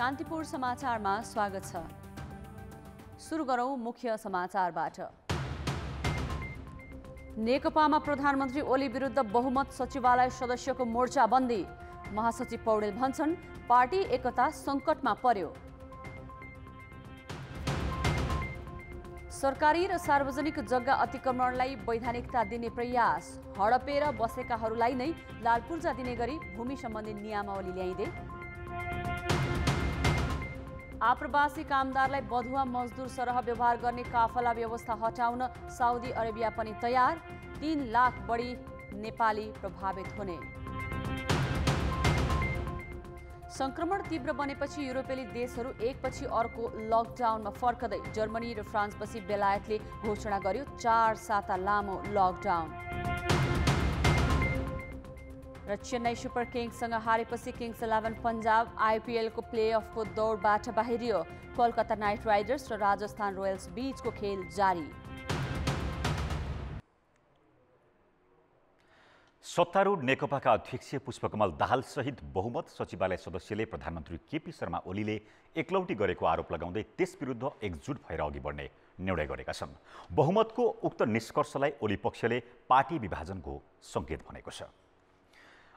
कान्तिपुर समाचारमा स्वागत छ। सुरु गरौं मुख्य समाचारबाट। नेकपामा प्रधानमन्त्री ओली विरुद्ध बहुमत सचिवालय सदस्यको मोर्चाबन्दी। महासचिव पौडेल भन्छन् पार्टी एकता संकटमा पर्यो। सरकारी र सार्वजनिक जग्गा अतिक्रमणलाई वैधानिकता दिने प्रयास। हडपेर बसेकाहरूलाई नै लालपूर्जा दिने गरी भूमि सम्बन्धी नियमावली ल्याइँदै। आप्रवासी कामदारलाई बधुवा मजदुर सरह व्यवहार गर्ने काफला व्यवस्था हटाउन साउदी अरेबिया पनि तयार। 3 लाख बढी नेपाली प्रभावित हुने। संक्रमण तीव्र बनेपछि युरोपेली देशहरू एकपछि अर्को लकडाउनमा फर्कदै। जर्मनी र फ्रान्सपछि बेलायतले घोषणा गर्यो 4 साता लामो लकडाउन। र चेन्नई सुपर किङ्ससँग हारेपछि किङ्स 11 पन्जाब आइपिएलको प्लेअफको दौडबाट बाहिरियो। कोलकाता नाइट राइडर्स र राजस्थान रोयल्स बीचको खेल जारी। सत्तारूढ नेकपाका अध्यक्ष पुष्पकमल दाहाल सहित बहुमत सचिवालय सदस्यले प्रधानमन्त्री केपी शर्मा ओलीले एकलौटी गरेको आरोप लगाउँदै त्यसविरुद्ध एकजुट भएर अघि बढ्ने निर्णय गरेका छन्। बहुमतको उक्त निष्कर्षलाई ओली पक्षले पार्टी विभाजनको संकेत भनेको छ।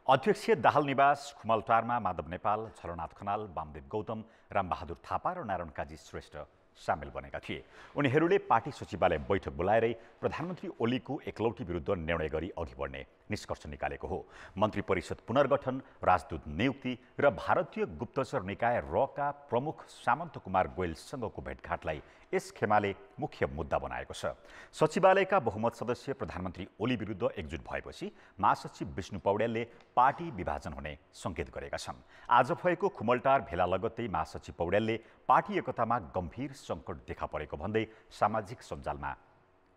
अध्यक्ष दाहाल निवास खुमलटारमा माधव नेपाल, छलनाथ खनाल, वामदेव गौतम, रामबहादुर थापा र नारायण काजी श्रेष्ठ सामेल बनेका थिए। उनीहरूले पार्टी सचिवालय बैठक बोलाएरै प्रधानमन्त्री ओलीको एकलौटी विरुद्ध निर्णय गरी अघि बढ्ने निष्कर्ष निकालेको हो। मन्त्री परिषद पुनर्गठन, राजदूत नियुक्ति र भारतीय गुप्तचर निकाय रका प्रमुख सामन्त कुमार गोयलसँगको भेटघाटलाई यस खेमाले मुख्य मुद्दा बनाएको छ। सचिवालयका बहुमत सदस्य प्रधानमन्त्री ओली विरुद्ध एकजुट भएपछि महासचिव विष्णु पौडेलले पार्टी विभाजन हुने संकेत गरेका छन्। आज भएको खुमलटार भेला लगत्तै महासचिव पौडेलले पार्टी एकतामा गम्भीर संकट देखा परेको भन्दै सामाजिक सञ्जालमा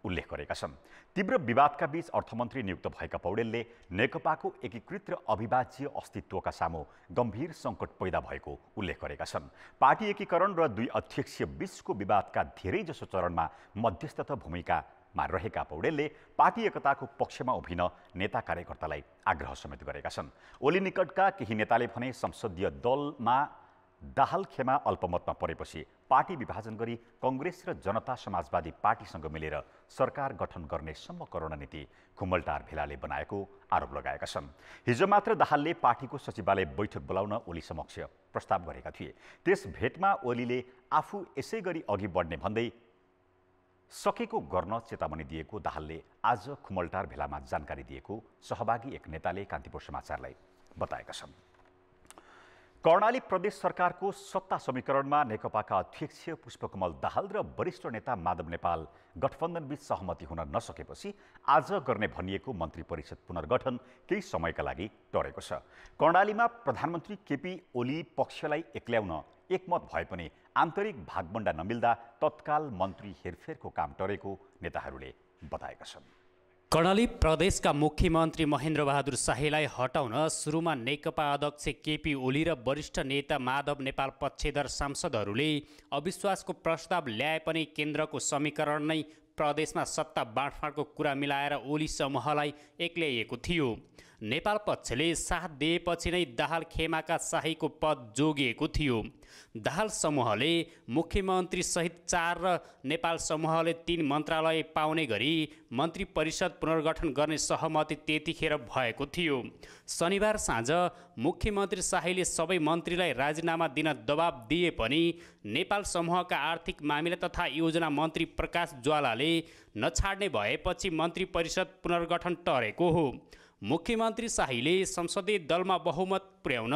उल्लेख गरेका छन्। तीव्र विवादका बीच अर्थमन्त्री नियुक्त भएका पौडेलले नेकपाको एकीकृत र अविभाज्य अस्तित्वका सामु गम्भीर सङ्कट पैदा भएको उल्लेख गरेका छन्। पार्टी एकीकरण र 2 अध्यक्ष बीचको विवादका धेरैजसो चरणमा मध्यस्थता भूमिकामा रहेका पौडेलले पार्टी एकताको पक्षमा उभिन नेता कार्यकर्तालाई आग्रह समेत गरेका छन्। ओली निकटका केही नेताले भने संसदीय दलमा दाहाल खेमा अल्पमतमा परेपछि पार्टी विभाजन गरी कांग्रेस र जनता समाजवादी पार्टीसँग मिलेर सरकार गठन गर्नेसम्मको रणनीति खुमलटार भेलाले बनाएको आरोप लगाएका छन्। हिजो मात्र दाहालले पार्टीको सचिवालय बैठक बोलाउन ओली समक्ष प्रस्ताव गरेका थिए। त्यस भेटमा ओलीले आफू यसै गरी अघि बढ्ने भन्दै सकेको गर्न चेतावनी दिएको दाहालले आज खुमलटार भेलामा जानकारी दिएको सहभागी एक नेताले कान्तिपुर समाचारलाई बताएका छन्। कर्णाली प्रदेश सरकारको सत्ता समीकरणमा नेकपाका अध्यक्ष पुष्पकमल दाहाल र वरिष्ठ नेता माधव नेपाल गठबन्धनबीच सहमति हुन नसकेपछि आज गर्ने भनिएको मन्त्री परिषद पुनर्गठन केही समयका लागि टरेको छ। कर्णालीमा प्रधानमन्त्री केपी ओली पक्षलाई एक्ल्याउन एकमत भए पनि आन्तरिक भागबण्डा नमिल्दा तत्काल मन्त्री हेरफेरको काम टरेको नेताहरूले बताएका छन्। कर्णाली प्रदेशका मुख्यमन्त्री महेन्द्र बहादुर शाहीलाई हटाउन सुरुमा नेकपा अध्यक्ष केपी ओली र वरिष्ठ नेता माधव नेपाल पक्षधर सांसदहरूले अविश्वासको प्रस्ताव ल्याए पनि केन्द्रको समीकरण नै प्रदेशमा सत्ता बाँडफाँडको कुरा मिलाएर ओली समूहलाई एक्ल्याइएको थियो। नेपाल पक्षले साथ दिएपछि नै दाहाल खेमाका शाहीको पद जोगिएको थियो। दाहाल समूहले मुख्यमन्त्री सहित 4 र नेपाल समूहले 3 मन्त्रालय पाउने गरी मन्त्री परिषद पुनर्गठन गर्ने सहमति त्यतिखेर भएको थियो। शनिबार साँझ मुख्यमन्त्री शाहीले सबै मन्त्रीलाई राजीनामा दिन दबाब दिए पनि नेपाल समूहका आर्थिक मामिला तथा योजना मन्त्री प्रकाश ज्वालाले नछाड्ने भएपछि मन्त्री परिषद पुनर्गठन टरेको हो। मुख्यमन्त्री शाहीले संसदीय दलमा बहुमत पुर्याउन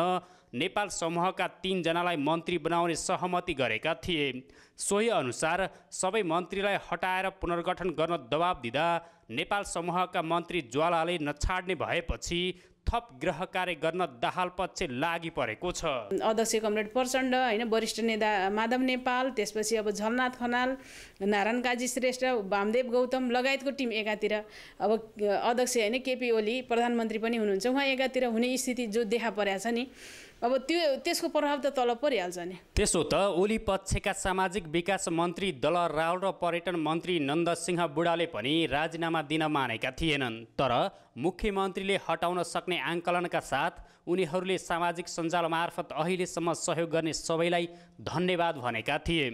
नेपाल समूहका 3 जनालाई मन्त्री बनाउने सहमति गरेका थिए। सोही अनुसार सबै मन्त्रीलाई हटाएर पुनर्गठन गर्न दबाब दिँदा नेपाल समूहका मन्त्री ज्वालाले नछाड्ने भएपछि थप गृह कार्य गर्न दाहाल पक्ष लागि परेको छ। अध्यक्ष कमरेड प्रचण्ड हैन, वरिष्ठ नेता माधव नेपाल, त्यसपछि अब झलनाथ खनाल, नारायण काजी श्रेष्ठ, वामदेव गौतम लगायतको टिम एकातिर, अब अध्यक्ष हैन केपी ओली प्रधानमन्त्री पनि हुनुहुन्छ, उहाँ एकातिर हुने स्थिति जो देखा परेको छ नि, अब त्यसको प्रभाव त तल परिहाल्छ नि। त्यसो त ओली पक्षका सामाजिक विकास मन्त्री दल रावल र पर्यटन मन्त्री नन्दसिंह बुढाले पनि राजीनामा दिन मानेका थिएनन्। तर मुख्यमन्त्रीले हटाउन सक्ने भन्ने आङ्कलनका साथ उनीहरूले सामाजिक सञ्जाल मार्फत अहिलेसम्म सहयोग गर्ने सबैलाई धन्यवाद भनेका थिए।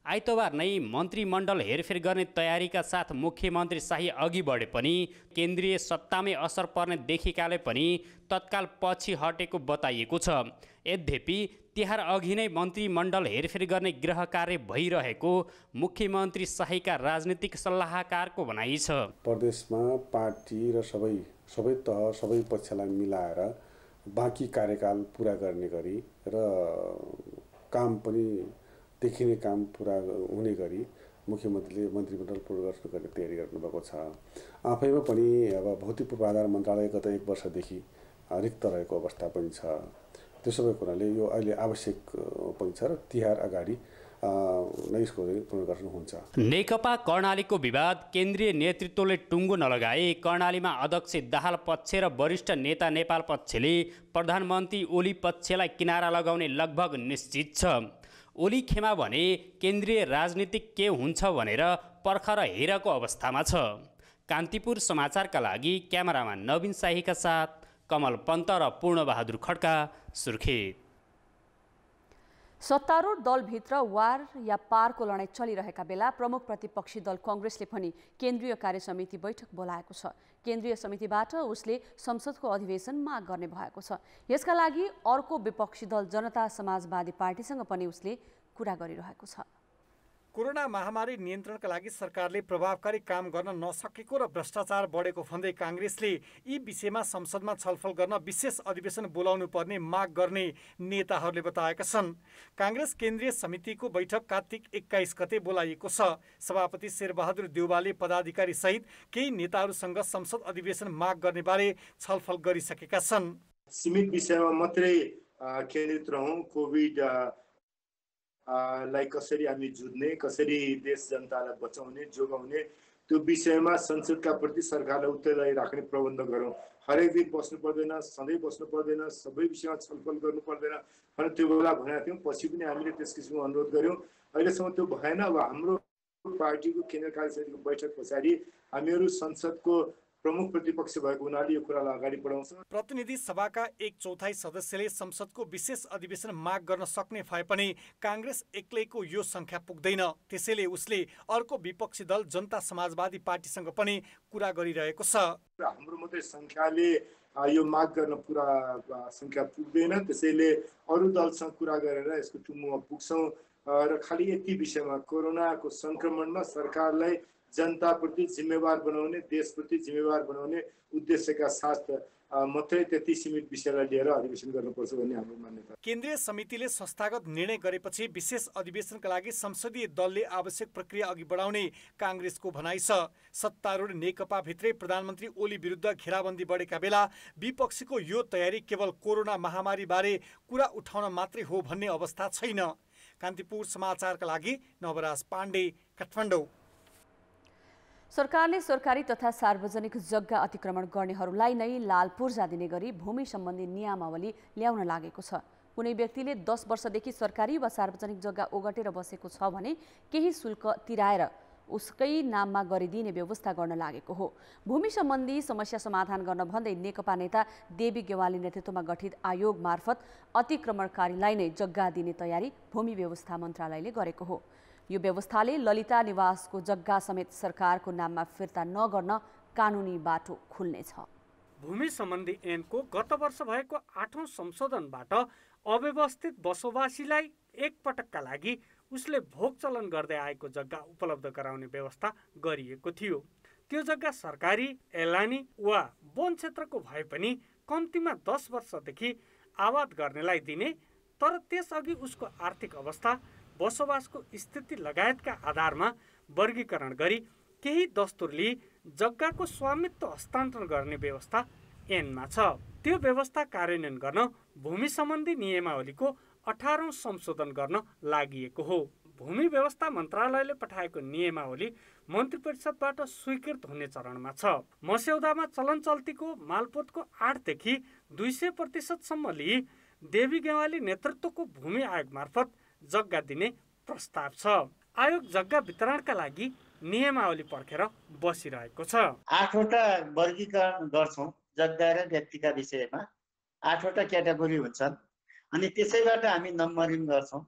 आइतबार नै मन्त्रीमण्डल हेरफेर गर्ने तयारीका साथ मुख्यमन्त्री शाही अघि बढे पनि केन्द्रीय सत्तामै असर पर्ने देखिएकाले पनि तत्काल पछि हटेको बताइएको छ। यद्यपि तिहार अघि नै मन्त्रीमण्डल हेरफेर गर्ने गृह कार्य भइरहेको मुख्यमन्त्री शाहीका राजनीतिक सल्लाहकारको भनाइ छ। प्रदेशमा पार्टी र सबै तह सबै पक्षलाई मिलाएर बाँकी कार्यकाल पुरा गर्ने गरी र काम पनि देखिने काम पुरा हुने गरी मुख्यमन्त्रीले मन्त्रीमण्डल पुनर्गठन गर्ने तयारी गर्नुभएको छ। आफैमा पनि अब भौतिक पूर्वाधार मन्त्रालय गत 1 वर्षदेखि रिक्त रहेको अवस्था पनि छ। त्यसो भएको हुनाले यो अहिले आवश्यक पनि छ र तिहार अगाडि नै यसको पुनर्गठन हुन्छ। नेकपा कर्णालीको विवाद केन्द्रीय नेतृत्वले टुङ्गो नलगाए कर्णालीमा अध्यक्ष दाहाल पक्ष र वरिष्ठ नेता नेपाल पक्षले प्रधानमन्त्री ओली पक्षलाई किनारा लगाउने लगभग निश्चित छ। ओली खेमा भने केन्द्रीय राजनीतिक के हुन्छ भनेर पर्खर हेरेको अवस्थामा छ। कान्तिपुर समाचारका लागि क्यामेरामा नवीन शाहीका साथ कमल पन्त र पूर्णबहादुर खड्का, सुर्खेत। सत्तारूढ दलभित्र वार या पारको लडाईँ चलिरहेका बेला प्रमुख प्रतिपक्षी दल कांग्रेसले पनि केन्द्रीय कार्यसमिति बैठक बोलाएको छ। केन्द्रीय समितिबाट उसले संसदको अधिवेशन माग गर्ने भएको छ। यसका लागि अर्को विपक्षी दल जनता समाजवादी पार्टीसँग पनि उसले कुरा गरिरहेको छ। कोरोना महामारी नियन्त्रणका लागि सरकारले प्रभावकारी काम गर्न नसकेको र भ्रष्टाचार बढेको भन्दै कांग्रेसले यी विषयमा संसदमा छलफल गर्न विशेष अधिवेशन बोलाउनु पर्ने माग गर्ने नेताहरूले बताएका छन्। कांग्रेस केन्द्रीय समितिको बैठक कार्तिक 21 गते बोलाइएको छ। सभापति शेरबहादुर देउवाले पदाधिकारी सहित केही नेताहरूसँग संसद अधिवेशन माग गर्ने बारे छलफल गरिसकेका छन्। सीमित विषयमा मात्रै केन्द्रित रहौं, कोभिड लाई कसरी हामी जुझ्ने, कसरी देश जनतालाई बचाउने, जोगाउने, त्यो विषयमा संसदका प्रति सरकारलाई उत्तरदायी राख्ने प्रबन्ध गरौँ। हरेक दिन बस्नु पर्दैन, सधैँ बस्नु पर्दैन, सबै विषयमा छलफल गर्नु पर्दैन भनेर त्यो बेला भनेका थियौँ। पछि पनि हामीले त्यस किसिमको अनुरोध गऱ्यौँ। अहिलेसम्म त्यो भएन। अब हाम्रो पार्टीको केन्द्रीय कार्यसमितिको बैठक पछाडि हामीहरू संसदको प्रमुख प्रतिपक्ष भएको हुनाले यो कुरालाई अगाडि बढाउँछ। प्रतिनिधि सभाका 1/4 सदस्यले संसदको विशेष अधिवेशन माग गर्न सक्ने भए पनि कांग्रेस एक्लैको यो संख्या पुग्दैन। त्यसैले उसले अर्को विपक्षी दल जनता समाजवादी पार्टीसँग पनि कुरा गरिरहेको छ। हाम्रो मात्रै संख्याले यो माग गर्न पुरा संख्या पुग्दैन। त्यसैले अरू दलसँग कुरा गरेर यसको टुङ्गोमा पुग्छौँ र खालि यति विषयमा कोरोनाको संक्रमणमा सरकारलाई जनताप्रति जिम्मेवार बनाउने, देशप्रति जिम्मेवार बनाउने उद्देश्यका साथ मात्रै त्यति सीमित विषयलाई लिएर अधिवेशन गर्नुपर्छ भन्ने हाम्रो मान्यता। केन्द्रीय समितिले संस्थागत निर्णय गरेपछि विशेष अधिवेशनका लागि संसदीय दलले आवश्यक प्रक्रिया अघि बढाउने कांग्रेसको भनाइ छ। सत्तारूढ नेकपा भित्रै प्रधानमन्त्री ओली विरुद्ध घेराबन्दी बढेका बेला विपक्षीको यो तयारी केवल कोरोना महामारी बारे कुरा उठाउन मात्रै हो भन्ने अवस्था छैन। कान्तिपुर समाचारका लागि नवराज पाण्डे, काठमाडौँ। सरकारले सरकारी तथा सार्वजनिक जग्गा अतिक्रमण गर्नेहरूलाई नै लाल पूर्जा दिने गरी भूमि सम्बन्धी नियमावली ल्याउन लागेको छ। कुनै व्यक्तिले 10 वर्षदेखि सरकारी वा सार्वजनिक जग्गा ओगटेर बसेको छ भने केही शुल्क तिराएर उसकै नाममा गरिदिने व्यवस्था गर्न लागेको हो। भूमि सम्बन्धी समस्या समाधान गर्न भन्दै नेकपा नेता देवी गेवाली नेतृत्वमा गठित आयोग मार्फत अतिक्रमणकारीलाई नै जग्गा दिने तयारी भूमि व्यवस्था मन्त्रालयले गरेको हो। यो व्यवस्थाले ललिता निवासको जग्गा समेत सरकारको नाममा फिर्ता नगर्न कानुनी बाटो खुल्नेछ। भूमि सम्बन्धी ऐनको गत वर्ष भएको 8औं संशोधनबाट अव्यवस्थित बसोबासीलाई एकपटकका लागि उसले भोग चलन गर्दै आएको जग्गा उपलब्ध गराउने व्यवस्था गरिएको थियो। त्यो जग्गा सरकारी, एलानी वा वन क्षेत्रको भए पनि कम्तीमा 10 वर्षदेखि आबाद गर्नेलाई दिने, तर त्यसअघि उसको आर्थिक अवस्था, बसोबासको स्थिति लगायतका आधारमा वर्गीकरण गरी केही दस्तुरले जग्गाको स्वामित्व हस्तान्तरण गर्ने व्यवस्था ऐनमा छ। त्यो व्यवस्था कार्यान्वयन गर्न भूमि सम्बन्धी नियमावलीको 18औं संशोधन गर्न लागि हो। भूमि व्यवस्था मन्त्रालयले पठाएको नियमावली मन्त्री परिषदबाट स्वीकृत हुने चरणमा छ। मस्यौदामा चलन चल्तीको मालपोतको 8 देखि 200% सम्म लिई देवी गेवाली नेतृत्वको भूमि आयोग मार्फत जग्गा दिने प्रस्ताव छ। आयोग जग्गा वितरणका लागि नियमावली पर्खेर बसिरहेको छ। 8वटा वर्गीकरण गर्छौं जग्गा र व्यक्तिका विषयमा 8वटा क्याटेगोरी हुन्छन् अनि त्यसैबाट हामी नम्बरिङ गर्छौँ।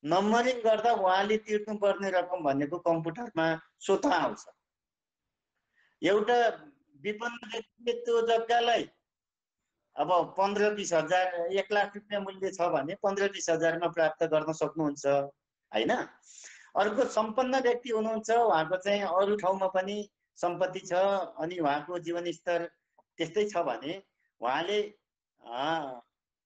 नम्बरिङ गर्दा उहाँले तिर्नुपर्ने रकम भनेको कम्प्युटरमा स्वतः आउँछ। एउटा विपन्न व्यक्तिले त्यो जग्गालाई अब 15-20 हजार 1 लाख रुपियाँ मूल्य छ भने 15-20 हजारमा प्राप्त गर्न सक्नुहुन्छ हैन। अर्को सम्पन्न व्यक्ति हुनुहुन्छ, उहाँको चाहिँ अरू ठाउँमा पनि सम्पत्ति छ अनि उहाँको जीवनस्तर त्यस्तै छ भने उहाँले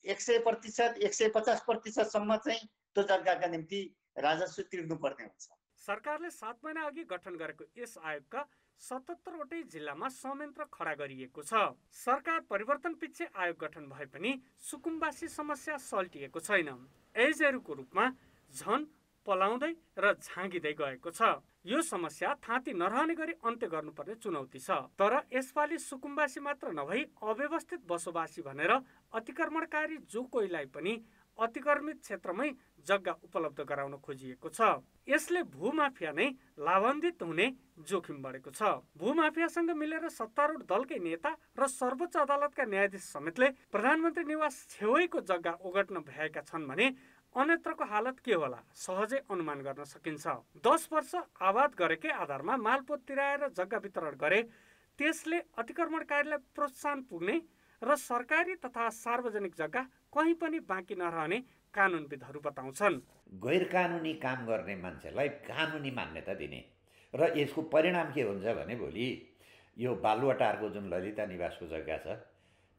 100% 150% सम्म चाहिँ त्यो जग्गाका निम्ति राजस्व तिर्नुपर्ने हुन्छ। सरकारले 7 महिना अघि गठन गरेको यस आयोगका 77 वटै जिल्लामा संयन्त्र खडा गरिएको छ। सरकार परिवर्तन पछि आयोग गठन भए पनि सुकुम्बासी समस्या सल्टिएको छैन। एजेरूको रूपमा झन पलाउँदै र झाँगिँदै गएको छ। यो समस्या थाँती नरहने गरी अन्त्य गर्नुपर्ने चुनौती छ। तर यसपालि सुकुम्बासी मात्र नभई अव्यवस्थित बसोबासी भनेर अतिक्रमणकारी जो कोहीलाई पनि अतिक्रमित क्षेत्रमै जग्गा उपलब्ध गराउन खोजिएको छ। यसले भूमाफिया नै लाभान्वित हुने जोखिम बढेको छ। भूमाफियासँग मिलेर सत्तारूढ दलकै नेता र सर्वोच्च अदालतका न्यायाधीश समेतले प्रधानमन्त्री निवास छेउैको जग्गा ओगट्न भएका छन् भने अन्यत्रको हालत के होला सहजै अनुमान गर्न सकिन्छ। 10 वर्ष आबाद गरेकै आधारमा मालपोत तिराएर जग्गा वितरण गरे त्यसले अतिक्रमणकारीलाई प्रोत्साहन पुग्ने र सरकारी तथा सार्वजनिक जग्गा कहीँ पनि बाँकी नरहने कानुनविदहरू बताउँछन्। गैर कानुनी काम गर्ने मान्छेलाई कानुनी मान्यता दिने र यसको परिणाम के हुन्छ भने भोलि यो बालुवाटारको जुन ललिता निवासको जग्गा छ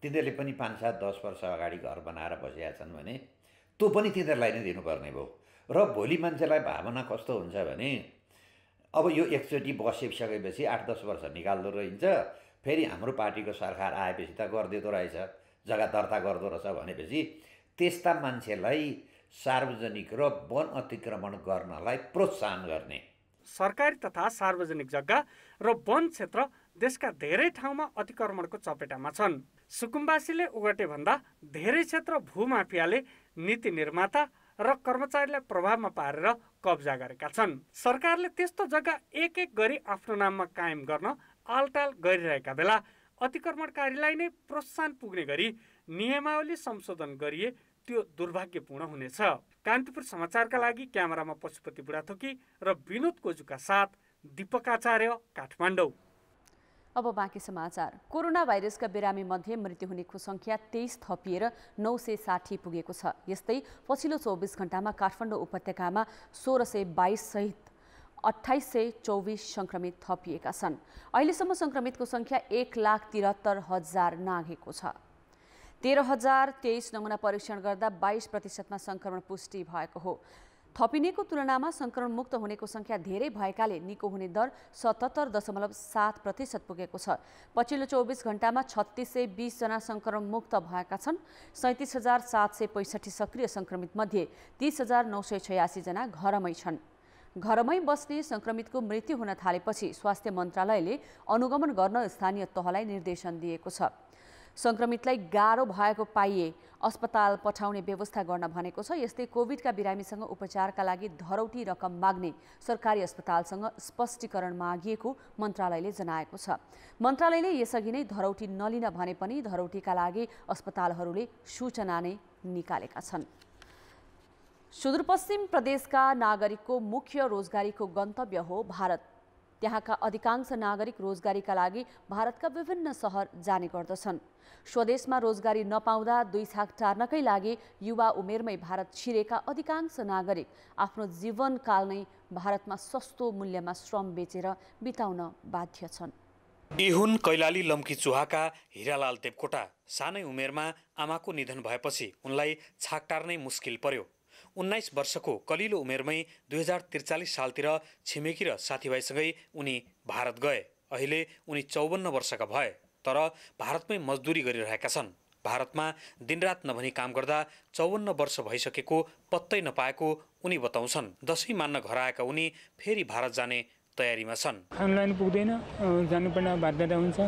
तिनीहरूले पनि 5-7-10 वर्ष अगाडि घर बनाएर बसेका छन् भने त्यो पनि तिनीहरूलाई नै दिनुपर्ने भयो। र भोलि मान्छेलाई भावना कस्तो हुन्छ भने अब यो एकचोटि बसिसकेपछि 8-10 वर्ष निकाल्दो रहन्छ, फेरि हाम्रो पार्टीको सरकार आएपछि त गरिदिँदो रहेछ, जग्गा दर्ता गर्दो रहेछ भनेपछि त्यस्ता मान्छेलाई सार्वजनिक र वन अतिक्रमण गर्नलाई प्रोत्साहन गर्ने। सरकारी तथा सार्वजनिक जग्गा र वन क्षेत्र देशका धेरै ठाउँमा अतिक्रमणको चपेटामा छन्। सुकुम्बासीले ओगटे भन्दा धेरै क्षेत्र भूमाफियाले नीति निर्माता र कर्मचारीलाई प्रभावमा पारेर कब्जा गरेका छन्। सरकारले त्यस्तो जग्गा एक एक गरी आफ्नो नाममा कायम गर्न आलटाल गरिरहेका बेला अतिक्रमणकारीलाई नै प्रोत्साहन पुग्ने गरी नियमावली संशोधन गरिए त्यो दुर्भाग्यपूर्ण हुनेछ। कान्तिपुर समाचारका लागि क्यामेरामा पशुपति बुढाथोकी र विनोद कोजुका साथ दीपक आचार्य, काठमाडौँ। अब बाँकी समाचार। कोरोना भाइरसका बिरामी मध्ये मृत्यु हुनेको संख्या 23 थपिएर 960 पुगेको छ। यस्तै पछिल्लो 24 घण्टामा काठमाडौँ उपत्यकामा 1622 सहित 2824 संक्रमित थपिएका छन्। अहिलेसम्म संक्रमितको संख्या 1,73,000 नाघेको छ। 13,023 नमुना परीक्षण गर्दा 22% संक्रमण पुष्टि भएको हो। थपिनेको तुलनामा संक्रमण मुक्त हुनेको संख्या धेरै भएकाले निको हुने दर 77.7% पुगेको छ। पछिल्लो 24 घण्टामा 3620 जना संक्रमण मुक्त भएका छन्। 37,765 सक्रिय संक्रमित मध्ये 30,986 जना घरमै छन्। घरमै बस्ने संक्रमितको मृत्यु हुन थालेपछि स्वास्थ्य मन्त्रालयले अनुगमन गर्न स्थानीय तहलाई निर्देशन दिएको छ। संक्रमितलाई गाह्रो भएको पाइए अस्पताल पठाउने व्यवस्था गर्न भनेको छ। यस्तै कोभिडका बिरामीसँग उपचारका लागि धरौटी रकम माग्ने सरकारी अस्पतालसँग स्पष्टीकरण मागिएको मन्त्रालयले जनाएको छ। मन्त्रालयले यसअघि नै धरौटी नलिन भने पनि धरौटीका लागि अस्पतालहरूले सूचना नै निकालेका छन्। सुदूरपश्चिम प्रदेशका नागरिकको मुख्य रोजगारीको गन्तव्य हो भारत। त्यहाँका अधिकांश नागरिक रोजगारीका लागि भारतका विभिन्न सहर जाने गर्दछन्। स्वदेशमा रोजगारी नपाउँदा 2 छाक टार्नकै लागि युवा उमेरमै भारत छिरेका अधिकांश नागरिक आफ्नो जीवनकाल नै भारतमा सस्तो मूल्यमा श्रम बेचेर बिताउन बाध्य छन्। यी हुन् कैलाली लम्की चुहाका हिरालाल देवकोटा। सानै उमेरमा आमाको निधन भएपछि उनलाई छाक टार्नै मुस्किल पर्यो। 19 वर्षको कलिलो उमेरमै 2043 सालतिर छिमेकी र साथीभाइसँगै उनी भारत गए। अहिले उनी 54 वर्षका भए, तर भारतमै मजदुरी गरिरहेका छन्। भारतमा दिनरात नभनी काम गर्दा 54 वर्ष भइसकेको पत्तै नपाएको उनी बताउँछन्। दशैं मान्न घर आएका उनी फेरि भारत जाने तयारीमा छन्। खानलाइन पुग्दैन, जानुपर्ने बाध्यता हुन्छ।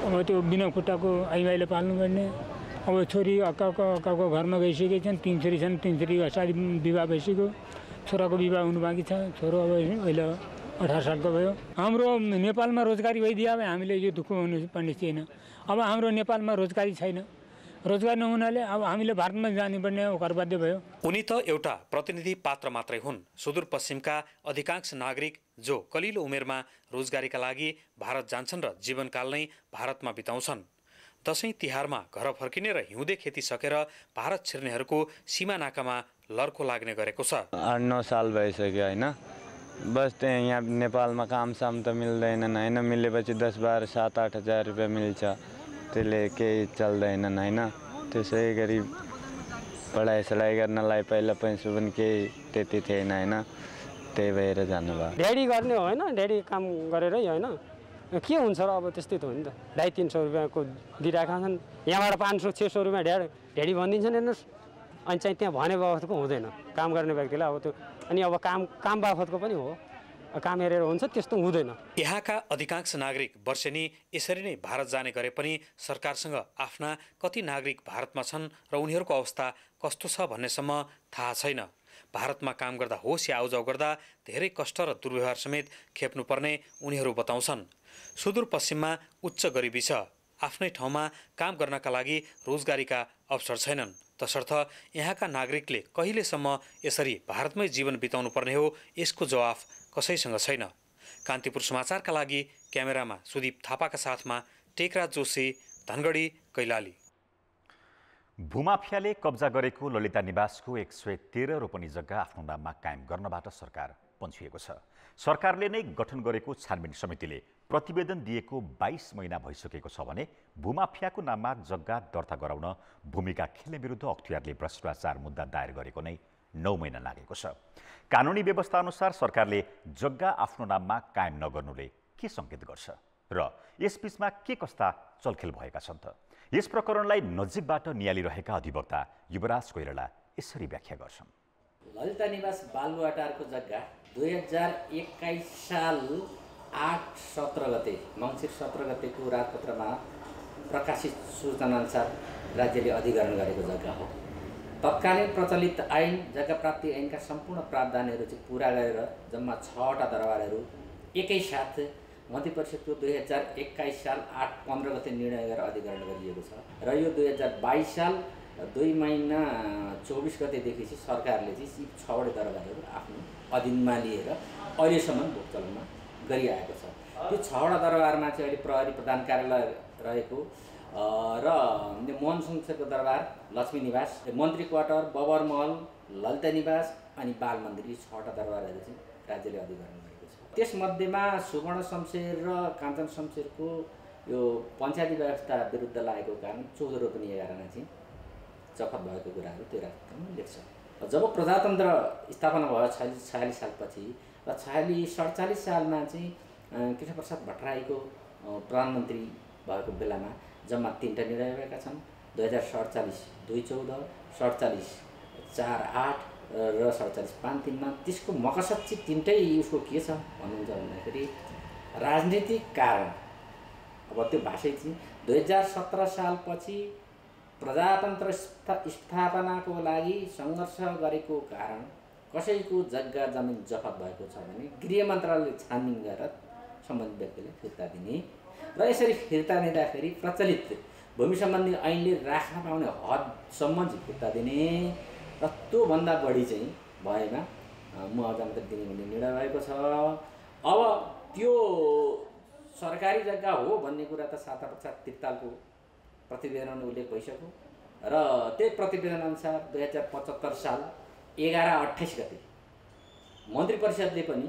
अब त्यो बिना खुट्टाको आइमाईले पाल्नुपर्ने। अब छोरी अक्काको घरमा गइसकेकी छन्, 3 छोरी छन्, 3 छोरी शादी विवाह भइसक्यो। छोराको विवाह हुनु बाँकी छ। छोरो अब अहिले 18 सालको भयो। हाम्रो नेपालमा रोजगारी भइदियो भए हामीले यो दुःख हुनुपर्ने थिएन। अब हाम्रो नेपालमा रोजगारी छैन। रोजगार नहुनाले अब हामीले भारतमा जानुपर्ने ओकर बाध्य भयो। उनी त एउटा प्रतिनिधि पात्र मात्रै हुन्। सुदूरपश्चिमका अधिकांश नागरिक जो कलिलो उमेरमा रोजगारीका लागि भारत जान्छन् र जीवनकाल नै भारतमा बिताउँछन्। दशैं तिहारमा घर फर्किने र हिउँदे खेती सकेर भारत छिर्नेहरूको सीमा नाकामा लर्को लाग्ने गरेको छ। 8-9 साल भइसक्यो हैन। बस त्यही यहाँ नेपालमा कामसाम त मिल्दैनन् हैन। मिलेपछि 10-12, 7-8 हजार रुपियाँ मिल्छ। त्यसले केही चल्दैनन् हैन। त्यसै गरी पढाइ गर्नलाई पहिला पैसा पनि केही त्यति थिएन हैन। त्यही भएर जानुभयो। ढेडी गर्ने हो हैन। ढेडी काम गरेरै हैन। के हुन्छ र अब त्यस्तै त हो नि त। 250-300 रुपियाँको दिइरहेका छन्। यहाँबाट 500-600 रुपियाँ ढेडी भनिदिन्छन् हेर्नुहोस्। अनि चाहिँ त्यहाँ भने बापतको हुँदैन काम गर्ने व्यक्तिलाई। अब त्यो अनि अब काम बापतको पनि हो। काम हेरेर हुन्छ त्यस्तो हुँदैन। यहाँका अधिकांश नागरिक वर्षेनी यसरी नै भारत जाने गरे पनि सरकारसँग आफ्ना कति नागरिक भारतमा छन् र उनीहरूको अवस्था कस्तो छ भन्नेसम्म थाहा छैन। भारतमा काम गर्दा होस् या आउजाउ गर्दा धेरै कष्ट र दुर्व्यवहार समेत खेप्नुपर्ने उनीहरू बताउँछन्। सुदूरपश्चिममा उच्च गरिबी छ। आफ्नै ठाउँमा काम गर्नका लागि रोजगारीका अवसर छैनन्। तसर्थ यहाँका नागरिकले कहिलेसम्म यसरी भारतमै जीवन बिताउनु पर्ने हो यसको जवाफ कसैसँग छैन। कान्तिपुर समाचारका लागि क्यामेरामा सुदीप थापाका साथमा टेकराज जोशी, धनगढी, कैलाली। भूमाफियाले कब्जा गरेको ललिता निवासको 113 रोपनी जग्गा आफ्नो नाममा कायम गर्नबाट सरकार पन्छिएको छ। सरकारले नै गठन गरेको छानबिन समितिले प्रतिवेदन दिएको 22 महिना भइसकेको छ भने भूमाफियाको नाममा जग्गा दर्ता गराउन भूमिका खेल्ने विरुद्ध अख्तियारले भ्रष्टाचार मुद्दा दायर गरेको नै 9 महिना लागेको छ। कानुनी व्यवस्था अनुसार सरकारले जग्गा आफ्नो नाममा कायम नगर्नुले के सङ्केत गर्छ र यसबीचमा के कस्ता चलखेल भएका छन् त? यस प्रकरणलाई नजिकबाट नियालिरहेका अधिवक्ता युवराज कोइराला यसरी व्याख्या गर्छन्। ललिता निवास बालुवाटारको जग्गा 2021 साल 8-17 गते मङ्सिर 17 गतेको राजपत्रमा प्रकाशित सूचनाअनुसार राज्यले अधिग्रहण गरेको जग्गा हो। तत्कालीन प्रचलित ऐन जग्गा प्राप्ति ऐनका सम्पूर्ण प्रावधानहरू चाहिँ पुरा गरेर जम्मा 6वटा दरबारहरू एकैसाथ मन्त्री परिषदको 2021 साल 8-15 गते निर्णय गरेर अधिग्रहण गरिएको छ र यो 2022 साल 2 महिना 24 गतेदेखि चाहिँ सरकारले चाहिँ यी 6वटा दरबारहरू आफ्नो अधीनमा लिएर अहिलेसम्म भोगचलनमा गरिआएको छ। यो 6वटा दरबारमा चाहिँ अहिले प्रहरी प्रधान कार्यालय रहेको र मोहन शमशेरको दरबार, लक्ष्मी निवास, मन्त्री क्वार्टर, बबर महल, ललिता निवास अनि बाल मन्दिर, यी 6वटा दरबारहरू चाहिँ राज्यले अधिग्रहण गरेको छ। त्यसमध्येमा सुवर्ण शमशेर र काञ्चन शमशेरको यो पञ्चायती व्यवस्था विरुद्ध लागेको कारण 14 रोपनी 11 चाहिँ जफत भएको कुराहरू त्यो राजपत्रमा लेख्छ। जब प्रजातन्त्र स्थापना भयो 46 सालपछि र 47 सालमा चाहिँ कृष्णप्रसाद भट्टराईको प्रधानमन्त्री भएको बेलामा जम्मा 3टा निर्णय भएका छन्। 2047 2-14, 47 4-8 र 47 5-3 मा। त्यसको मकसद चाहिँ 3टै उसको के छ भन्नुहुन्छ भन्दाखेरि राजनीतिक कारण। अब त्यो भाषै चाहिँ 2017 सालपछि प्रजातन्त्र स्थापनाको लागि सङ्घर्ष गरेको कारण कसैको जग्गा जमिन जफत भएको छ भने गृह मन्त्रालयले छानबिन गरेर सम्बन्धित व्यक्तिले फिर्ता दिने र यसरी फिर्ता दिँदाखेरि प्रचलित भूमि सम्बन्धी ऐनले राख्न पाउने हदसम्म चाहिँ फिर्ता दिने र त्योभन्दा बढी चाहिँ भएमा मुआवजा मात्रै दिने भन्ने निर्णय भएको छ। अब त्यो सरकारी जग्गा हो भन्ने कुरा त सातापक्षात त्रितालको प्रतिवेदनमा उल्लेख भइसक्यो र त्यही प्रतिवेदन अनुसार 2075 साल 11-28 गते मन्त्री परिषदले पनि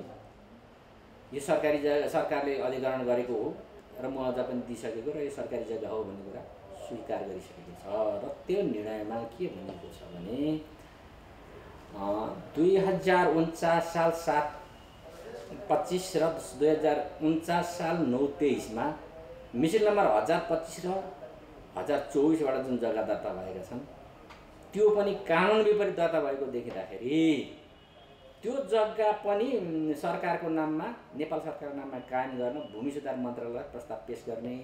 यो सरकारले अधिग्रहण गरेको हो र मुआवजा पनि दिइसकेको र यो सरकारी जग्गा हो भन्ने कुरा स्वीकार गरिसकेको छ। र त्यो निर्णयमा के भनेको छ भने 2049 साल 7-25 र 2049 साल 9-23 मा मिसिल नम्बर 1025 र 1024बाट जुन जग्गा दर्ता भएका छन् त्यो पनि कानुन विपरीत दर्ता भएको देखिँदाखेरि त्यो जग्गा पनि सरकारको नाममा, नेपाल सरकारको नाममा कायम गर्न भूमि सुधार मन्त्रालय प्रस्ताव पेश गर्ने।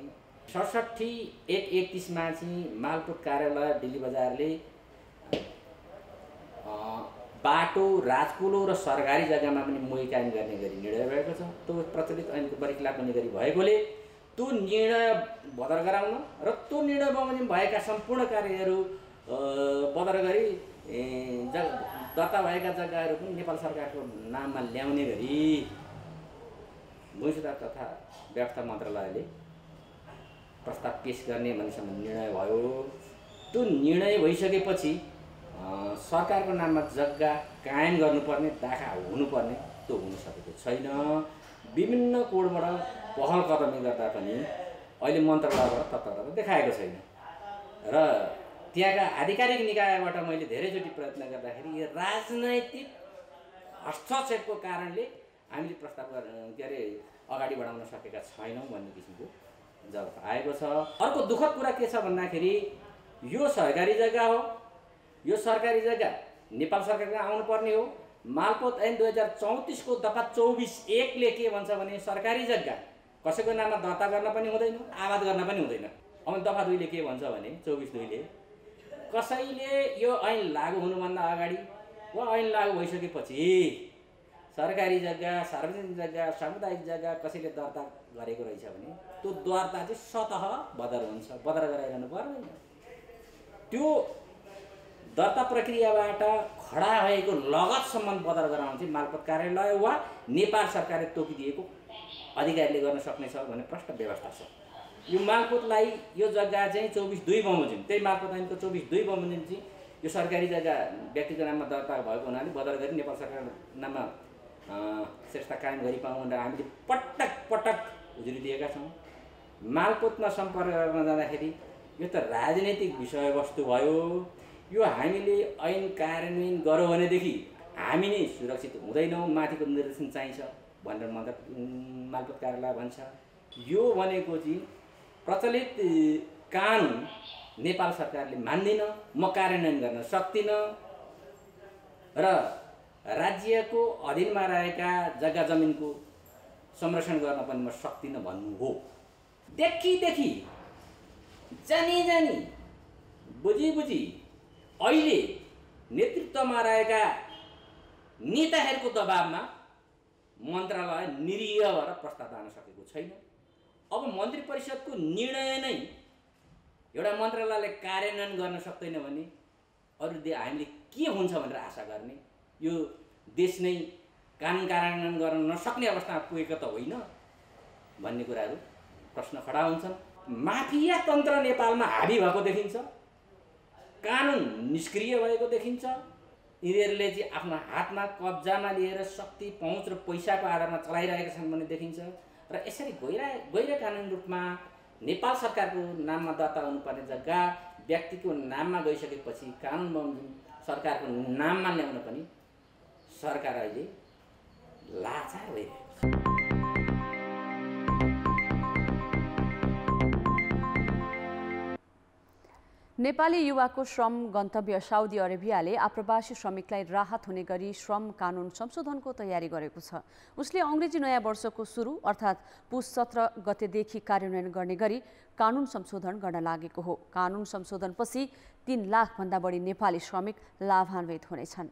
67-1-31 मा चाहिँ मालपोत कार्यालय दिल्ली बजारले बाटो, राजकुलो र सरकारी जग्गामा पनि मोही कायम गर्ने गरी निर्णय भएको छ। त्यो प्रचलित ऐनको परिखिलाफ हुने गरी भएकोले त्यो निर्णय बदर गराउन र त्यो निर्णय बमोजिम भएका सम्पूर्ण कार्यहरू बदर गरी दर्ता भएका जग्गाहरू पनि नेपाल सरकारको नाममा ल्याउने गरी भूमि सुधार तथा व्यवस्था मन्त्रालयले प्रस्ताव पेश गर्ने भन्नेसम्म निर्णय भयो। त्यो निर्णय भइसकेपछि सरकारको नाममा जग्गा कायम गर्नुपर्ने, दाखा हुनुपर्ने त्यो हुन सकेको छैन। विभिन्न कोणबाट पहल कदमी गर्दा पनि अहिले मन्त्रालयबाट तत्परता देखाएको छैन र त्यहाँका आधिकारिक निकायबाट मैले धेरैचोटि प्रयत्न गर्दाखेरि यो राजनैतिक हस्तक्षेपको कारणले हामीले प्रस्ताव अगाडि बढाउन सकेका छैनौँ भन्ने किसिमको जवाफ आएको छ। अर्को दुःखद कुरा के छ भन्दाखेरि यो सरकारी जग्गा हो, यो सरकारी जग्गा नेपाल सरकारको आउनुपर्ने हो। मालपोत ऐन 2034 को दफा 24(1) ले के भन्छ भने सरकारी जग्गा कसैको नाममा दर्ता गर्न पनि हुँदैन, आबाद गर्न पनि हुँदैन। अब दफा 2 ले के भन्छ भने 24(2) ले कसैले यो ऐन लागू हुनुभन्दा अगाडि वा ऐन लागू भइसकेपछि सरकारी जग्गा, सार्वजनिक जग्गा, सामुदायिक जग्गा कसैले दर्ता गरेको रहेछ भने त्यो दर्ता चाहिँ स्वतः बदर हुन्छ, बदर गराइरहनु पर्दैन। त्यो दर्ता प्रक्रियाबाट खडा भएको लगतसम्म बदर गराउन चाहिँ मालपोत कार्यालय वा नेपाल सरकारले तोकिदिएको अधिकारीले गर्न सक्नेछ भन्ने प्रष्ट व्यवस्था छ। यो मालपोतलाई यो जग्गा चाहिँ 24(2) बमोजिम, त्यही मालपोत ऐनको 24(2) बमोजिम चाहिँ यो सरकारी जग्गा व्यक्तिको नाममा दर्ता भएको हुनाले बदर गरी नेपाल सरकारको नाममा श्रेष्ठता कायम गरी पाउँ भनेर हामीले पटक पटक उजुरी दिएका छौँ। मालपोतमा सम्पर्क गर्न जाँदाखेरि यो त राजनैतिक विषयवस्तु भयो। यो हामीले ऐन कार्यान्वयन गऱ्यौँ भनेदेखि हामी नै सुरक्षित हुँदैनौँ, माथिको निर्देशन चाहिन्छ भनेर मालपोत कार्यालय भन्छ। यो भनेको चाहिँ प्रचलित कानुन नेपाल सरकारले मान्दिन, म कार्यान्वयन गर्न सक्दिनँ र राज्यको अधीनमा रहेका जग्गा जमिनको संरक्षण गर्न पनि म सक्दिनँ भन्नु हो। देखि जानी बुझी अहिले नेतृत्वमा रहेका नेताहरूको दबावमा मन्त्रालय निरीह भएर प्रस्ताव आउन सकेको छैन। अब मन्त्री परिषदको निर्णय नै एउटा मन्त्रालयले कार्यान्वयन गर्न सक्दैन भने अरू हामीले के हुन्छ भनेर आशा गर्ने? यो देश नै कानुन कार्यान्वयन गर्न नसक्ने अवस्थामा पुगेको त होइन भन्ने कुराहरू प्रश्न खडा हुन्छन्। माफिया तन्त्र नेपालमा हाबी भएको देखिन्छ, कानुन निष्क्रिय भएको देखिन्छ। यिनीहरूले चाहिँ आफ्नो हातमा कब्जामा लिएर शक्ति, पहुँच र पैसाको आधारमा चलाइरहेका छन् भन्ने देखिन्छ र यसरी गैर कानुनी रूपमा नेपाल सरकारको नाममा दर्ता हुनुपर्ने जग्गा व्यक्तिको नाममा गइसकेपछि कानुन बमोजिम सरकारको नाममा ल्याउन पनि सरकार अहिले लाचार भइरहेको छ। नेपाली युवाको श्रम गन्तव्य साउदी अरेबियाले आप्रवासी श्रमिकलाई राहत हुने गरी श्रम कानुन संशोधनको तयारी गरेको छ। उसले अङ्ग्रेजी नयाँ वर्षको सुरु अर्थात् पुस 17 गतेदेखि कार्यान्वयन गर्ने गरी कानुन संशोधन गर्न लागेको हो। कानुन संशोधनपछि 3 लाखभन्दा बढी नेपाली श्रमिक लाभान्वित हुनेछन्।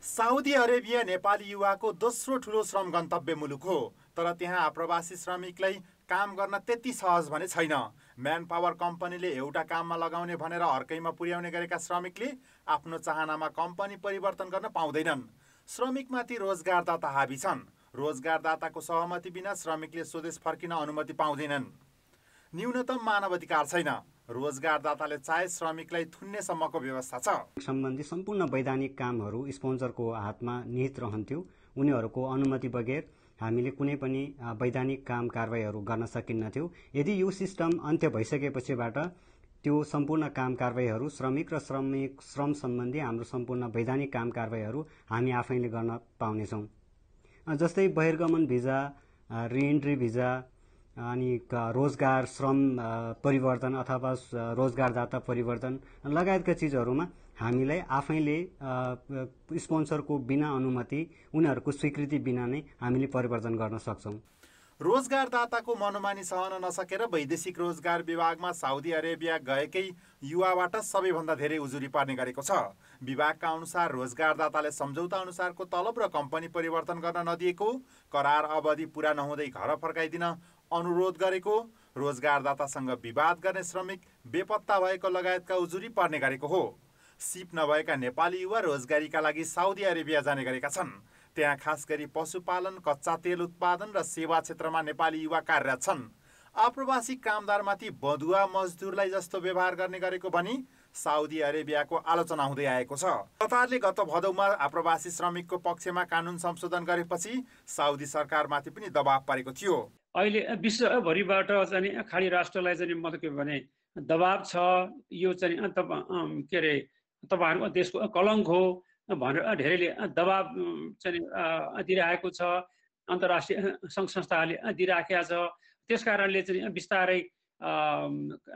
साउदी अरेबिया नेपाली युवाको दोस्रो ठुलो श्रम गन्तव्य मुलुक हो, तर त्यहाँ आप्रवासी श्रमिकलाई काम गर्न त्यति सहज भने छैन। म्यान पावर कम्पनीले एउटा काममा लगाउने भनेर अर्कैमा पुर्याउने गरेका श्रमिकले आफ्नो चाहनामा कम्पनी परिवर्तन गर्न पाउँदैनन्। श्रमिकमाथि रोजगारदाता हाबी छन्। रोजगारदाताको सहमति बिना श्रमिकले स्वदेश फर्किन अनुमति पाउँदैनन्। न्यूनतम मानव अधिकार छैन। रोजगारदाताले चाहे श्रमिकलाई थुन्नेसम्मको व्यवस्था छ। सम्बन्धी सम्पूर्ण वैधानिक कामहरू स्पोन्सरको हातमा निहित रहन्थ्यो। उनीहरूको अनुमति बगैर हामीले कुनै पनि वैधानिक काम कारबाहीहरू गर्न सकिन्नथ्यो। यदि यो सिस्टम अन्त्य भइसकेपछिबाट त्यो सम्पूर्ण काम कारबाहीहरू श्रमिक र श्रम सम्बन्धी हाम्रो सम्पूर्ण वैधानिक काम कारबाहीहरू हामी आफैले गर्न पाउनेछौँ। जस्तै बहिर्गमन भिजा, रिएन्ट्री भिजा, अनि रोजगार श्रम परिवर्तन अथवा रोजगारदाता परिवर्तन लगायतका चिजहरूमा हामीलाई आफैले स्पोन्सरको बिना अनुमति, उनीहरूको स्वीकृति बिना नै हामीले परिवर्तन गर्न सक्छौँ। रोजगारदाताको मनोमानी सहन नसकेर वैदेशिक रोजगार विभागमा साउदी अरेबिया गएकै युवाबाट सबैभन्दा धेरै उजुरी पर्ने गरेको छ। विभागका अनुसार रोजगारदाताले सम्झौता अनुसारको तलब र कम्पनी परिवर्तन गर्न नदिएको, करार अवधि पूरा नहुँदै घर फर्काइदिन अनुरोध गरेको, रोजगारदातासँग विवाद गर्ने श्रमिक बेपत्ता भएको लगायतका उजुरी पर्ने गरेको हो। सिप नभएका नेपाली युवा रोजगारीका लागि साउदी अरेबिया जाने गरेका छन्। त्यहाँ खास गरी पशुपालन, कच्चा तेल उत्पादन र सेवा क्षेत्रमा नेपाली युवा कार्यरत छन्। अप्रवासी कामदारमाथि बधुवा मजदुरलाई जस्तो व्यवहार गर्ने गरेको भनी साउदी अरेबियाको आलोचना हुँदै आएको छ। कतारले गत भदौमा आप्रवासी श्रमिकको पक्षमा कानुन संशोधन गरेपछि साउदी सरकारमाथि पनि दबाव परेको थियो। अहिले विश्वभरिबाट चाहिँ खाडी राष्ट्रलाई चाहिँ मतलब के भने दबाव छ, यो चाहिँ के अरे तपाईँहरूको देशको कलङ्क हो भनेर धेरैले दबाव चाहिँ दिइरहेको छ, अन्तर्राष्ट्रिय सङ्घ संस्थाहरूले दिइराखेका छ। त्यस कारणले चाहिँ बिस्तारै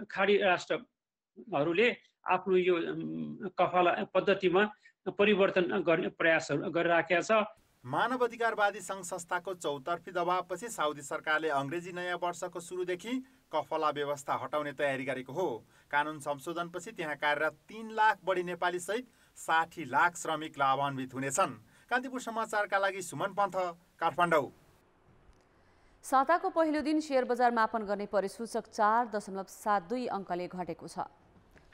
खाडी राष्ट्रहरूले आफ्नो यो कफाला पद्धतिमा परिवर्तन गर्ने प्रयासहरू गरिराखेका छ। मानवाधिकारवादी सङ्घ संस्थाको चौतर्फी दबावपछि साउदी सरकारले अङ्ग्रेजी नयाँ वर्षको सुरुदेखि कफला व्यवस्था हटाउने तयारी गरेको हो। कानुन संशोधनपछि त्यहाँ कार्यरत 3 लाख बढी नेपाली सहित 60 लाख श्रमिक लाभान्वित हुनेछन्। कान्तिपुर समाचारका लागि सुमन पन्थ, काठमाडौँ। साताको पहिलो दिन शेयर बजार मापन गर्ने परिसूचक 4.72 अङ्कले घटेको छ।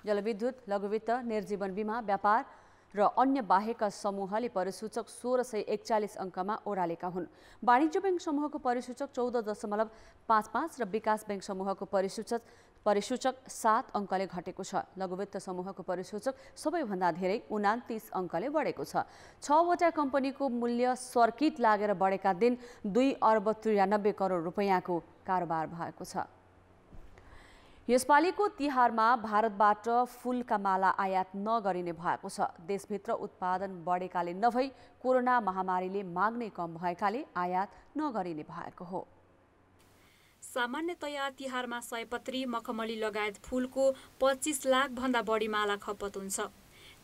जलविद्युत, लघुवित्त, निर्जीवन बीमा, व्यापार र अन्य बाहेकका समूहले परिसूचक 1641 अङ्कमा ओह्रालेका हुन्। वाणिज्य ब्याङ्क समूहको परिसूचक 14.55 र विकास ब्याङ्क समूहको परिसूचक 7 अङ्कले घटेको छ। लघुवित्त समूहको परिसूचक सबैभन्दा धेरै 29 अङ्कले बढेको छ। 6 वटा कम्पनीको मूल्य सर्किट लागेर बढेका दिन 2 अर्ब 93 करोड रुपैयाँको कारोबार भएको छ। यसपालिको तिहारमा भारतबाट फूलका माला आयात नगरिने भएको छ। देशभित्र उत्पादन बढेकाले नभई कोरोना महामारीले माग्ने कम भएकाले आयात नगरिने भएको हो। सामान्यतया तिहारमा सयपत्री, मखमली लगायत फूलको 25 लाख भन्दा बढी माला खपत हुन्छ।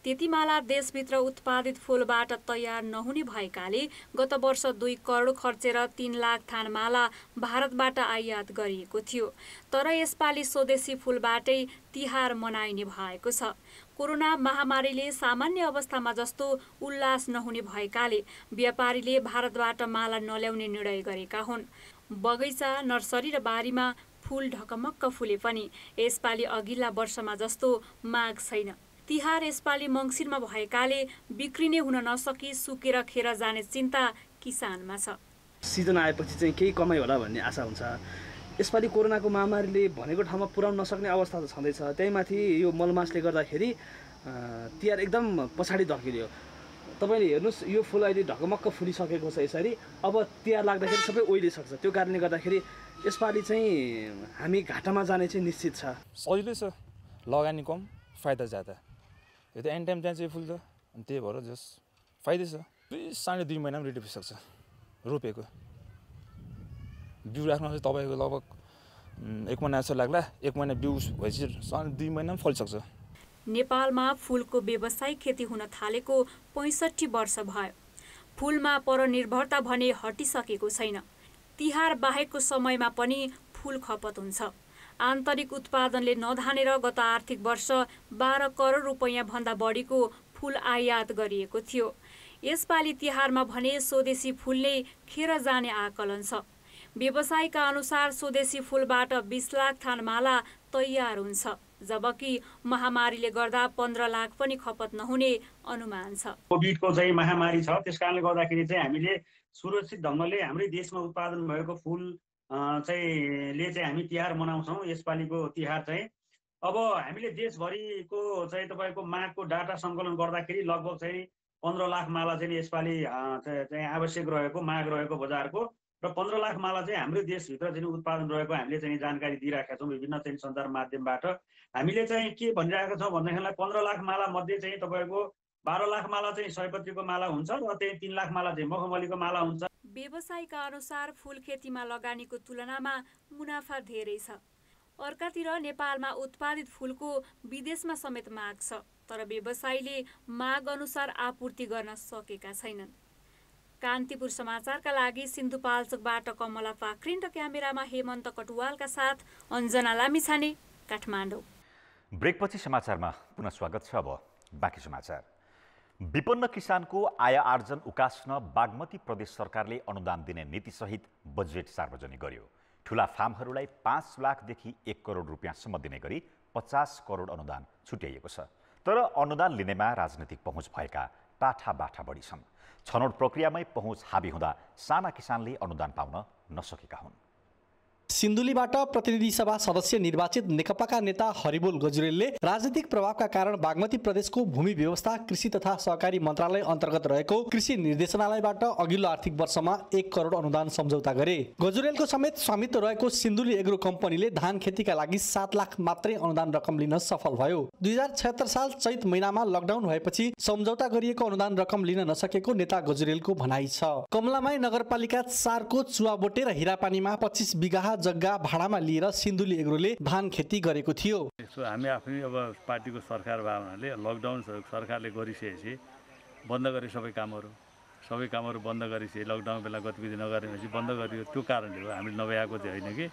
त्यति माला देशभित्र उत्पादित फूलबाट तयार नहुने भएकाले गत वर्ष 2 करोड खर्चेर 3 लाख थान माला भारतबाट आयात गरिएको थियो। तर यसपालि स्वदेशी फूलबाटै तिहार मनाइने भएको छ। कोरोना महामारीले सामान्य अवस्थामा जस्तो उल्लास नहुने भएकाले व्यापारीले भारतबाट माला नल्याउने निर्णय गरेका हुन्। बगैँचा, नर्सरी र बारीमा फूल ढकमक्क फुले पनि यसपालि अघिल्ला वर्षमा जस्तो माग छैन। तिहार यसपालि मङ्सिरमा भएकाले बिक्री नै हुन नसकी सुकेर खेर जाने चिन्ता किसानमा छ। सिजन आएपछि चाहिँ केही कमाइ होला भन्ने आशा हुन्छ। यसपालि कोरोनाको महामारीले भनेको ठाउँमा पुर्याउन नसक्ने अवस्था त छँदैछ। त्यही माथि यो मलमासले गर्दाखेरि तिहार एकदम पछाडि धकिल्यो। तपाईँले हेर्नुहोस्, यो फुल अहिले ढकमक्क फुलिसकेको छ। यसरी अब तिहार लाग्दाखेरि सबै ओइलिसक्छ। त्यो कारणले गर्दाखेरि यसपालि चाहिँ हामी घाटामा जाने चाहिँ निश्चित छ। सजिलै छ, लगानी कम, फाइदा ज्यादा। यो त एन्ड टाइम त्यहाँ चाहिँ फुल्छ, अनि त्यही भएर जस फाइदै छ। 2.5 महिना पनि रेडी भइसक्छ। रोपेको बिउ राख्नु चाहिँ तपाईँको लगभग 1 महिना जस्तो लाग्ला। 1 महिना बिउ भएपछि 2 महिना पनि फलिसक्छ। नेपालमा फूलको व्यावसायिक खेती हुन थालेको 65 वर्ष भयो। फूलमा परनिर्भरता भने हटिसकेको छैन। तिहार बाहेकको समयमा पनि फूल खपत हुन्छ। आन्तरिक उत्पादनले नधानेर गत आर्थिक वर्ष 12 करोड रुपैयाँ भन्दा बढीको फूल आयात गरिएको थियो। यसपालि तिहारमा भने स्वदेशी फूलले खेर जाने आकलन छ। व्यवसायका अनुसार स्वदेशी फूलबाट 20 लाख थान माला तयार हुन्छ, जबकि महामारीले गर्दा 15 लाख पनि खपत नहुने अनुमान छ। कोभिडको चाहिँ महामारी छ, त्यसकारणले गर्दाखेरि चाहिँ हामीले सुरक्षित ढङ्गले हाम्रै देशमा उत्पादन भएको फूल चाहिँ हामी तिहार मनाउँछौँ। यसपालिको तिहार चाहिँ अब हामीले देशभरिको चाहिँ तपाईँको मागको डाटा सङ्कलन गर्दाखेरि लगभग चाहिँ 15 लाख माला चाहिँ यसपालि चाहिँ आवश्यक रहेको, माग रहेको बजारको, र 15 लाख माला चाहिँ हाम्रो देशभित्र चाहिँ उत्पादन रहेको हामीले चाहिँ जानकारी दिइराखेका छौँ। विभिन्न चाहिँ सञ्चार माध्यमबाट हामीले चाहिँ के भनिरहेका छौँ भन्दाखेरि 15 लाख माला मध्ये चाहिँ तपाईँको 12 लाख माला चाहिँ सयपत्रीको माला हुन्छ र त्यही 3 लाख माला चाहिँ मखमलीको माला हुन्छ। व्यवसायका अनुसार फूल खेतीमा लगानीको तुलनामा मुनाफा धेरै छ। अर्कातिर नेपालमा उत्पादित फूलको विदेशमा समेत माग छ, तर व्यवसायीले माग अनुसार आपूर्ति गर्न सकेका छैनन्। कान्तिपुर समाचारका लागि सिन्धुपाल्चोकबाट कमला पाखरिन र क्यामेरामा हेमन्त कटुवालका साथ अञ्जना लामिछाने, काठमाडौँ। ब्रेकपछि समाचारमा पुनः स्वागत छ। अब बाँकी समाचार। विपन्न किसानको आय आर्जन उकास्न बागमती प्रदेश सरकारले अनुदान दिने नीतिसहित बजेट सार्वजनिक गर्यो। ठूला फार्महरूलाई 5 लाखदेखि 1 करोड रुपियाँसम्म दिने गरी 50 करोड अनुदान छुट्याइएको छ। तर अनुदान लिनेमा राजनीतिक पहुँच भएका टाठाबाठा बढी छन्। छनौट प्रक्रियामै पहुँच हाबी हुँदा साना किसानले अनुदान पाउन नसकेका हुन्। सिन्धुलीबाट प्रतिनिधि सभा सदस्य निर्वाचित नेकपाका नेता हरिबोल गजुरेलले राजनीतिक प्रभावका कारण बागमती प्रदेशको भूमि व्यवस्था कृषि तथा सहकारी मन्त्रालय अन्तर्गत रहेको कृषि निर्देशनालयबाट अघिल्लो आर्थिक वर्षमा 1 करोड अनुदान सम्झौता गरे। गजुरेलको समेत स्वामित्व रहेको सिन्धुली एग्रो कम्पनीले धान खेतीका लागि 7 लाख मात्रै अनुदान रकम लिन सफल भयो। 2076 साल चैत महिनामा लकडाउन भएपछि सम्झौता गरिएको अनुदान रकम लिन नसकेको नेता गजुरेलको भनाइ छ। कमलामाई नगरपालिका 4 को चुवाबोटे र हिरापानीमा 25 बिघा जग्गा भाडामा लिएर सिन्धुली एग्रोले धान खेती गरेको थियो। हामी आफ्नै अब पार्टीको सरकार भावनाले लकडाउन सरकारले गरिसकेपछि बन्द गरे सबै कामहरू बन्द गरिसके लकडाउन बेला गतिविधि नगरेपछि बन्द गरियो। त्यो कारणले हो, हामीले नभएको चाहिँ होइन कि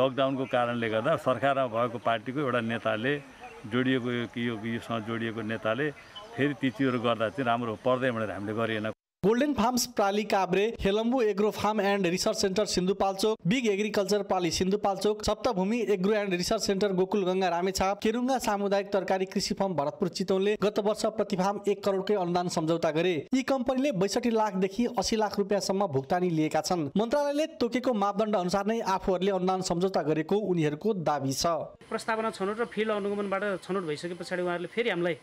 लकडाउनको कारणले गर्दा सरकारमा भएको पार्टीको एउटा नेताले जोडिएको योसँग जोडिएको नेताले फेरि ती चिजहरू गर्दा चाहिँ राम्रो पर्दैन भनेर हामीले गरेन। गोल्डन फार्म्स प्राली Kavre, Helambu Agro Farm and Research Centre Sindhupalchok, Big Agriculture प्राली Sindhupalchok, Saptabhumi Agro and Research Centre Gokulganga Ramechhap, केरुङ्गा सामुदायिक तरकारी कृषि फर्म भरतपुर चितौनले गत वर्ष प्रति फार्म 1 करोडकै अनुदान सम्झौता गरे। यी कम्पनीले 62 लाखदेखि 80 लाख रुपियाँसम्म भुक्तानी लिएका छन्। मन्त्रालयले तोकेको मापदण्ड अनुसार नै आफूहरूले अनुदान सम्झौता गरेको उनीहरूको दाबी छ। प्रस्तावना छनौट र फिल्ड अनुगमनबाट छनौट भइसके पछाडि उहाँहरूले फेरि हामीलाई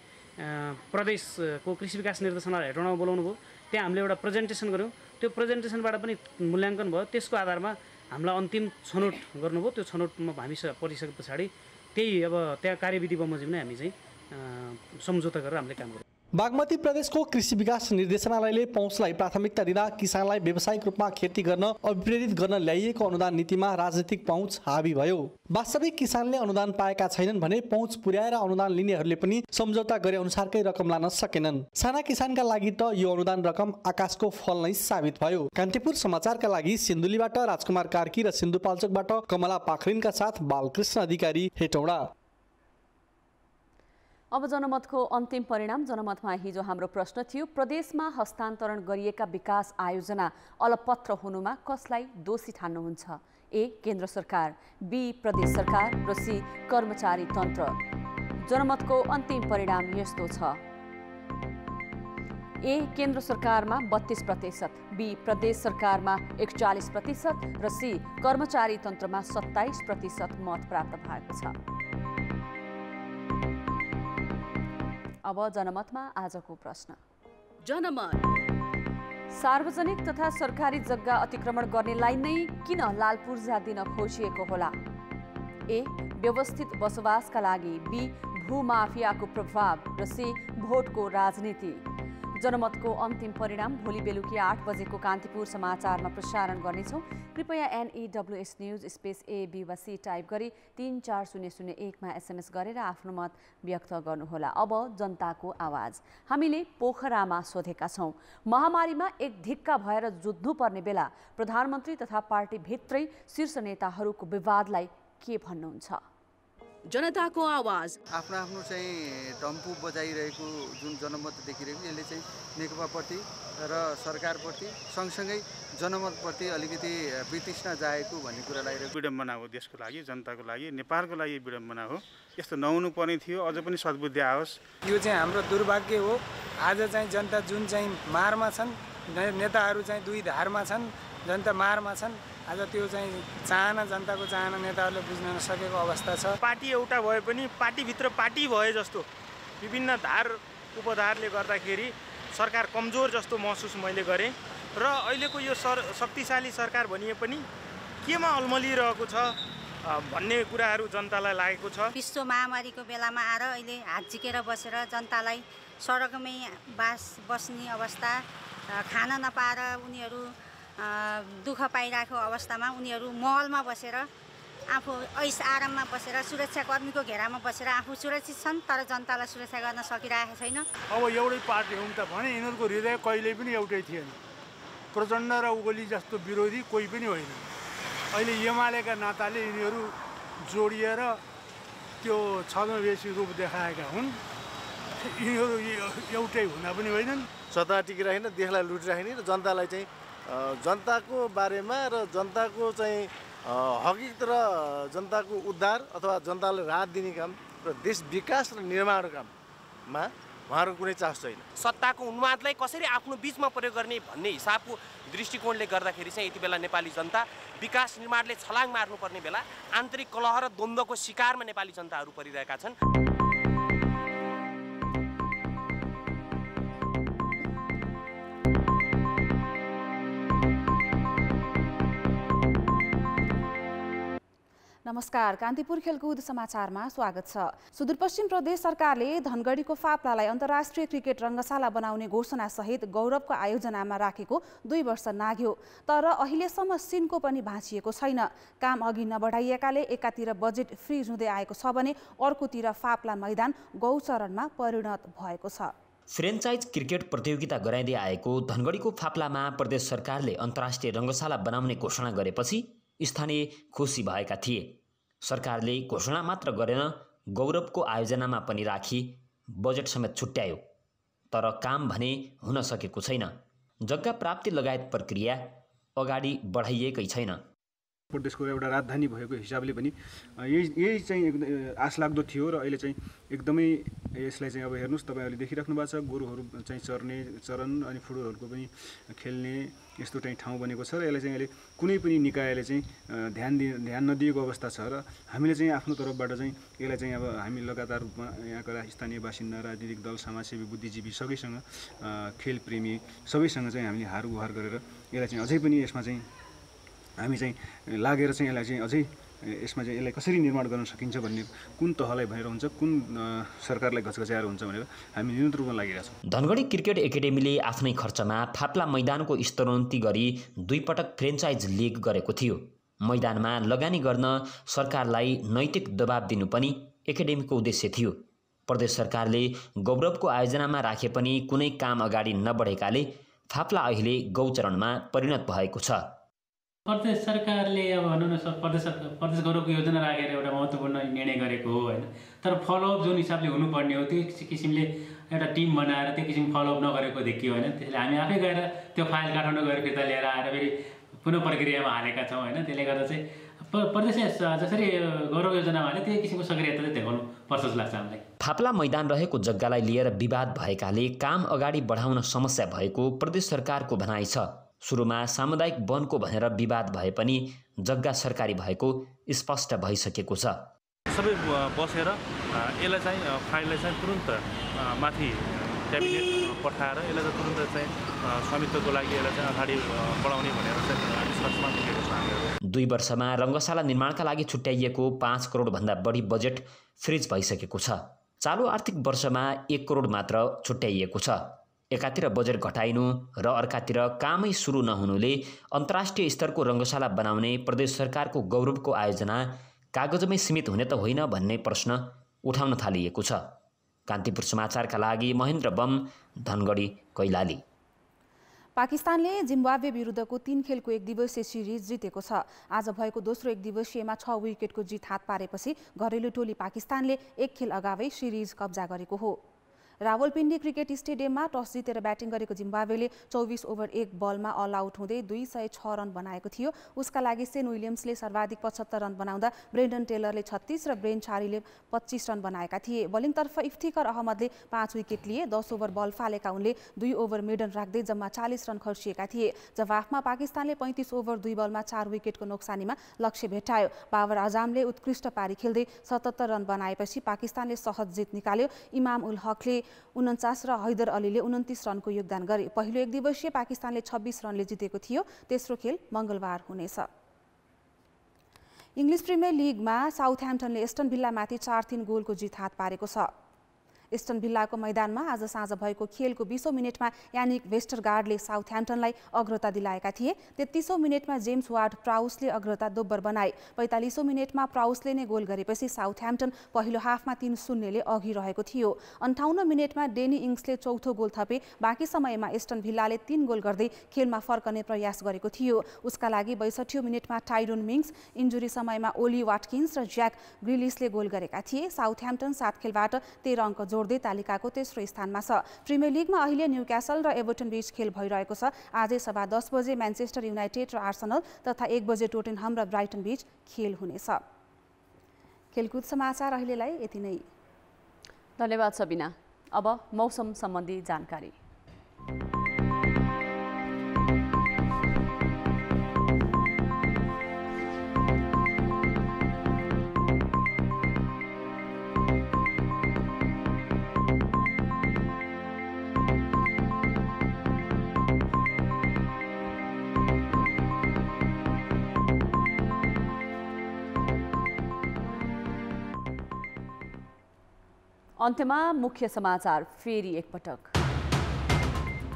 प्रदेशको कृषि विकास निर्देशनालय हेटौँडामा बोलाउनु भयो। त्यहाँ हामीले एउटा प्रेजेन्टेसन गऱ्यौँ। त्यो प्रेजेन्टेसनबाट पनि मूल्याङ्कन भयो। त्यसको आधारमा हामीलाई अन्तिम छनौट गर्नुभयो। त्यो छनौटमा हामी परिसके पछाडि त्यही अब त्यहाँ कार्यविधि बमोजिम नै हामी चाहिँ सम्झौता गरेर हामीले काम गर्यौँ। बागमती प्रदेशको कृषि विकास निर्देशनालयले पहुँचलाई प्राथमिकता दिँदा किसानलाई व्यावसायिक रूपमा खेती गर्न अभिप्रेरित गर्न ल्याइएको अनुदान नीतिमा राजनीतिक पहुँच हाबी भयो। वास्तविक किसानले अनुदान पाएका छैनन् भने पहुँच पुर्याएर अनुदान लिनेहरूले पनि सम्झौता गरे अनुसारकै रकम लान सकेनन्। साना किसानका लागि त यो अनुदान रकम आकाशको फल नै साबित भयो। कान्तिपुर समाचारका लागि सिन्धुलीबाट राजकुमार कार्की र सिन्धुपाल्चोकबाट कमला पाखरिनका साथ बालकृष्ण अधिकारी हेटौडा। अब जनमतको अन्तिम परिणाम। जनमतमा हिजो हाम्रो प्रश्न थियो, प्रदेशमा हस्तान्तरण गरिएका विकास आयोजना अलपत्र हुनुमा कसलाई दोषी ठान्नुहुन्छ? ए केन्द्र सरकार, बी प्रदेश सरकार र सी कर्मचारी तन्त्र। जनमतको अन्तिम परिणाम यस्तो छ, ए केन्द्र सरकारमा 32%, बी प्रदेश सरकारमा 41% र सी कर्मचारी तन्त्रमा 27% मत प्राप्त भएको छ। अब जनमतमा आजको प्रश्न। जनमत, सार्वजनिक तथा सरकारी जग्गा अतिक्रमण गर्नेलाई नै किन लाल पूर्जा दिन खोजिएको होला? ए व्यवस्थित बसोबासका लागि, बी भूमाफियाको प्रभाव र सी भोटको राजनीति। जनमतको अन्तिम परिणाम भोलि बेलुकी 8 बजेको कान्तिपुर समाचारमा प्रसारण गर्नेछौँ। कृपया NEWS news space A B वा C टाइप गरी 34001 मा SMS गरेर आफ्नो मत व्यक्त गर्नुहोला। अब जनताको आवाज। हामीले पोखरामा सोधेका छौँ, महामारीमा एक धिक्का भएर जुझ्नुपर्ने बेला प्रधानमन्त्री तथा पार्टीभित्रै शीर्ष नेताहरूको विवादलाई के भन्नुहुन्छ? जनताको आवाज। आफ्नो आफ्नो चाहिँ डम्फु बजाइरहेको जुन जनमत देखिरहेको यसले चाहिँ नेकपाप्रति र सरकारप्रति सँगसँगै जनमतप्रति अलिकति वितृष्णा जाएको भन्ने कुरा लागिरहेको। विडम्बना हो, देशको लागि, जनताको लागि, नेपालको लागि विडम्बना हो। यस्तो नहुनु पर्ने थियो। अझ पनि सद्बुद्धि आओस्। यो चाहिँ हाम्रो दुर्भाग्य हो। आज चाहिँ जनता जुन चाहिँ मारमा छन्, नेताहरू चाहिँ दुई धारमा छन्, जनता मारमा छन्। आज त्यो चाहिँ चाहना, जनताको चाहना नेताहरूले बुझ्न नसकेको अवस्था छ। पार्टी एउटा भए पनि पार्टीभित्र पार्टी भए जस्तो विभिन्न धार उपधारले गर्दाखेरि सरकार कमजोर जस्तो महसुस मैले गरेँ र अहिलेको यो शक्तिशाली सरकार भनिए पनि केमा अल्मलिरहेको छ भन्ने कुराहरू जनतालाई लागेको छ। विश्व महामारीको बेलामा आएर अहिले हात झिकेर बसेर जनतालाई सडकमै बस्ने अवस्था, खाना नपाएर उनीहरू दुःख पाइरहेको अवस्थामा उनीहरू महलमा बसेर आफू ऐस आराममा बसेर सुरक्षाकर्मीको घेरामा बसेर आफू सुरक्षित छन्, तर जनतालाई सुरक्षा गर्न सकिरहेको छैन। अब एउटै पार्टी हुन् त भने यिनीहरूको हृदय कहिल्यै पनि एउटै थिएन। प्रचण्ड र ओली जस्तो विरोधी कोही पनि होइन। अहिले एमालेका नाताले यिनीहरू जोडिएर त्यो छद्मवेशी रूप देखाएका हुन्। यिनीहरू एउटै हुन पनि होइनन्। सत्ता टिकिराखेन, देशलाई लुटिराख्ने र जनतालाई चाहिँ जनताको बारेमा र जनताको चाहिँ हकिकत र जनताको उद्धार अथवा जनतालाई राहत दिने काम र देश विकास र निर्माण काममा उहाँहरूको कुनै चासो छैन। सत्ताको उन्मादलाई कसरी आफ्नो बीचमा प्रयोग गर्ने भन्ने हिसाबको दृष्टिकोणले गर्दाखेरि चाहिँ यति बेला नेपाली जनता विकास निर्माणले छलाङ मार्नुपर्ने बेला आन्तरिक कलह र द्वन्द्वको शिकारमा नेपाली जनताहरू परिरहेका छन्। नमस्कार, कान्तिपुर खेलकुद समाचारमा स्वागत छ। सुदूरपश्चिम प्रदेश सरकारले धनगढीको फाप्लालाई अन्तर्राष्ट्रिय क्रिकेट रङ्गशाला बनाउने घोषणासहित गौरवको आयोजनामा राखेको 2 वर्ष नाग्यो, तर अहिलेसम्म सिनको पनि भाँचिएको छैन। काम अघि नबढाइएकाले एकातिर बजेट फ्रिज हुँदै आएको छ भने अर्कोतिर फाप्ला मैदान गौचरणमा परिणत भएको छ। फ्रेन्चाइज क्रिकेट प्रतियोगिता गराइँदै आएको धनगढीको फाप्लामा प्रदेश सरकारले अन्तर्राष्ट्रिय रङ्गशाला बनाउने घोषणा गरेपछि स्थानीय खुसी भएका थिए। सरकारले घोषणा मात्र गरेन, गौरवको आयोजनामा पनि राखी बजेट समेत छुट्यायो, तर काम भने हुन सकेको छैन। जग्गा प्राप्ति लगायत प्रक्रिया अगाडि बढाइएकै छैन। प्रदेशको एउटा राजधानी भएको हिसाबले पनि यही चाहिँ आश लाग्दो थियो र अहिले चाहिँ एकदमै यसलाई चाहिँ अब हेर्नुहोस्, तपाईँहरूले देखिराख्नु भएको छ, गोरुहरू चाहिँ चरन अनि फुटबलहरूको पनि खेल्ने यस्तो चाहिँ ठाउँ बनेको छ र यसलाई चाहिँ अहिले कुनै पनि निकायले चाहिँ ध्यान नदिएको अवस्था छ र हामीले चाहिँ आफ्नो तर्फबाट चाहिँ यसलाई चाहिँ अब हामी लगातार रूपमा यहाँका स्थानीय बासिन्दा, राजनीतिक दल, समाजसेवी, बुद्धिजीवी सबैसँग, खेलप्रेमी सबैसँग चाहिँ हामीले हार गुहार गरेर यसलाई चाहिँ अझै पनि यसमा चाहिँ हामी चाहिँ लागेर चाहिँ यसलाई चाहिँ अझै यसमा चाहिँ यसलाई कसरी निर्माण गर्न सकिन्छ भन्ने कुन तहलाई भनेर हुन्छ, कुन सरकारलाई घचघच्याएर हुन्छ भनेर हामी निरन्तर रूपमा लागिरहेछौँ। धनगढी क्रिकेट एकाडेमीले आफ्नै खर्चमा फाप्ला मैदानको स्तरोन्नति गरी 2 पटक फ्रेन्चाइज लिग गरेको थियो। मैदानमा लगानी गर्न सरकारलाई नैतिक दबाब दिनु पनि एकाडेमीको उद्देश्य थियो। प्रदेश सरकारले गौरवको आयोजनामा राखे पनि कुनै काम अगाडि नबढेकाले फाप्ला अहिले गौचरणमा परिणत भएको छ। प्रदेश सरकारले अब भनौँ न प्रदेश गौरवको योजना राखेर एउटा महत्त्वपूर्ण निर्णय गरेको हो होइन, तर फलोअप जुन हिसाबले हुनुपर्ने हो त्यो किसिमले एउटा टिम बनाएर त्यो किसिम फलोअप नगरेको देखियो होइन। त्यसले हामी आफै गएर त्यो फाइल काठमाडौँ गएर फिर्ता लिएर आएर फेरि पुनः प्रक्रियामा हालेका छौँ होइन। त्यसले गर्दा चाहिँ प्रदेशले जसरी गौरव योजनामा हाले त्यही किसिमको सक्रियता चाहिँ देखाउनु पर्छ जस्तो लाग्छ हामीलाई। फाप्ला मैदान रहेको जग्गालाई लिएर विवाद भएकाले काम अगाडि बढाउन समस्या भएको प्रदेश सरकारको भनाइ छ। सुरुमा सामुदायिक वनको भनेर विवाद भए पनि जग्गा सरकारी भएको स्पष्ट भइसकेको छ। सबै बसेर यसलाई चाहिँ फाइललाई चाहिँ तुरुन्त माथि क्याबिनेट पठाएर यसलाई चाहिँ तुरुन्त चाहिँ स्वामित्वको लागि यसलाई चाहिँ अगाडि बढाउने भनेर चाहिँ निष्कर्षमा पुगेको छ। 2 वर्षमा रङ्गशाला निर्माणका लागि छुट्याइएको 5 करोडभन्दा बढी बजेट फ्रिज भइसकेको छ। चालु आर्थिक वर्षमा 1 करोड मात्र छुट्याइएको छ। एकातिर बजेट घटाइनु र अर्कातिर कामै सुरु नहुनुले अन्तर्राष्ट्रिय स्तरको रङ्गशाला बनाउने प्रदेश सरकारको गौरवको आयोजना कागजमै सीमित हुने त होइन भन्ने प्रश्न उठाउन थालिएको छ। कान्तिपुर समाचारका लागि महेन्द्र बम, धनगढी, कैलाली। पाकिस्तानले जिम्बाब्वे विरुद्धको 3 खेलको 1 दिवसीय सिरिज जितेको छ। आज भएको दोस्रो 1 दिवसीयमा 6 विकेटको जित हात पारेपछि घरेलु टोली पाकिस्तानले 1 खेल अगावै सिरिज कब्जा गरेको हो। रावलपिण्डी क्रिकेट स्टेडियममा टस जितेर ब्याटिङ गरेको जिम्बाब्वेले 24 ओभर 1 बलमा अल आउट हुँदै 206 रन बनाएको थियो। उसका लागि सेन विलियम्सले सर्वाधिक 75 रन बनाउँदा ब्रेन्डन टेलरले 36 र ब्रेन चारीले 25 रन बनाएका थिए। बलिङतर्फ इफ्तिकर अहमदले 5 विकेट लिए। 10 ओभर बल फालेका उनले 2 ओभर मिडन राख्दै जम्मा 40 रन खर्चिएका थिए। जवाफमा पाकिस्तानले 35 ओभर 2 बलमा 4 विकेटको नोक्सानीमा लक्ष्य भेटायो। बाबर आजमले उत्कृष्ट पारी खेल्दै 77 रन बनाएपछि पाकिस्तानले सहज जित निकाल्यो। इमाम उल हकले 49 र हैदर अलीले 29 रनको योगदान गरे। पहिलो 1 दिवसीय पाकिस्तानले 26 रनले जितेको थियो। तेस्रो खेल मङ्गलबार हुनेछ। इङ्ग्लिस प्रिमियर लिगमा साउथह्याम्पटनले एस्टन भिल्लामाथि 4-3 गोलको जित हात पारेको छ। एस्टन भिल्लाको मैदानमा आज साँझ भएको खेलको 20औं मिनेटमा यानिक वेस्टरगार्डले साउथह्याम्पटनलाई अग्रता दिलाएका थिए। 33औं मिनेटमा जेम्स वार्ड प्राउसले अग्रता दोब्बर बनाए। 45औं मिनेटमा प्राउसले नै गोल गरेपछि साउथह्याम्पटन पहिलो हाफमा 3-0 ले अघि रहेको थियो। 58औं मिनेटमा डेनी इङ्ग्सले चौथो गोल थपे। बाँकी समयमा एस्टन भिल्लाले 3 गोल गर्दै खेलमा फर्कने प्रयास गरेको थियो। उसका लागि 62औं मिनेटमा टाइरोन मिङ्स, इन्जुरी समयमा ओली वाटकिन्स र ज्याक ग्रिलिसले गोल गरेका थिए। साउथह्याम्पटन 7 खेलबाट 13 अङ्क जोड्दै तालिकाको तेस्रो स्थानमा छ। प्रिमियर लिगमा अहिले न्युक्यासल र एभर्टन बीच खेल भइरहेको छ। आजै सभा 10 बजे म्यान्चेस्टर युनाइटेड र आर्सेनल तथा 1 बजे टोटेनहम र ब्राइटन बीच खेल हुनेछ। खेलकुद समाचार अहिलेलाई यति नै। धन्यवाद सबिना। अब मौसम सम्बन्धी जानकारी। अन्त्यमा मुख्य समाचार फेरि एकपटक।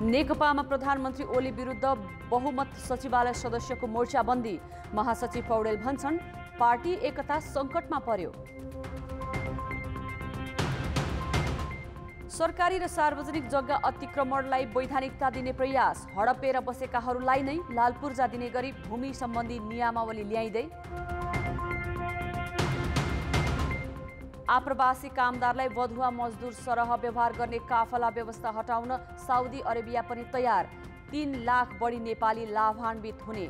नेकपामा प्रधानमन्त्री ओली विरुद्ध बहुमत सचिवालय सदस्यको मोर्चाबन्दी। महासचिव पौडेल भन्छन् पार्टी एकता सङ्कटमा पर्यो। सरकारी र सार्वजनिक जग्गा अतिक्रमणलाई वैधानिकता दिने प्रयास। हडपेर बसेकाहरूलाई नै लालपुर्जा दिने गरी भूमि सम्बन्धी नियमावली ल्याइँदै। आप्रवासी कामदारलाई वधुवा मजदुर सरह व्यवहार गर्ने काफला व्यवस्था हटाउन साउदी अरेबिया पनि तयार। 3 लाख बढी नेपाली लाभान्वित हुने।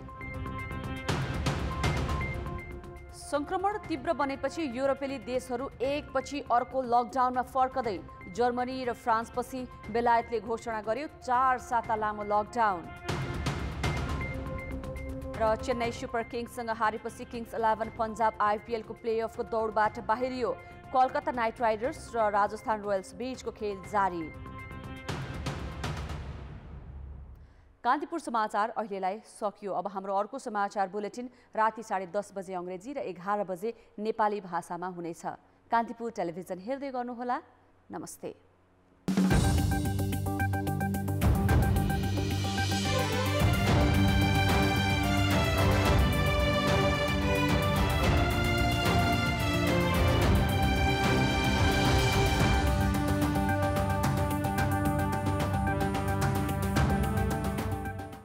संक्रमण तीव्र बनेपछि युरोपेली देशहरू एकपछि अर्को लकडाउनमा फर्कदै। जर्मनी र फ्रान्सपछि बेलायतले घोषणा गर्यो 4 साता लामो लकडाउन। र चेन्नई सुपर किङ्ससँग हारेपछि किङ्स 11 पन्जाब आइपिएलको प्लेअफको दौडबाट बाहिरियो। कोलकाता नाइट राइडर्स र राजस्थान रोयल्स बीचको खेल जारी। कान्तिपुर समाचार अहिलेलाई सकियो। अब हाम्रो अर्को समाचार बुलेटिन राति 10:30 बजे अङ्ग्रेजी र 11 बजे नेपाली भाषामा हुनेछ। कान्तिपुर टेलिभिजन हेर्दै गर्नुहोला। नमस्ते।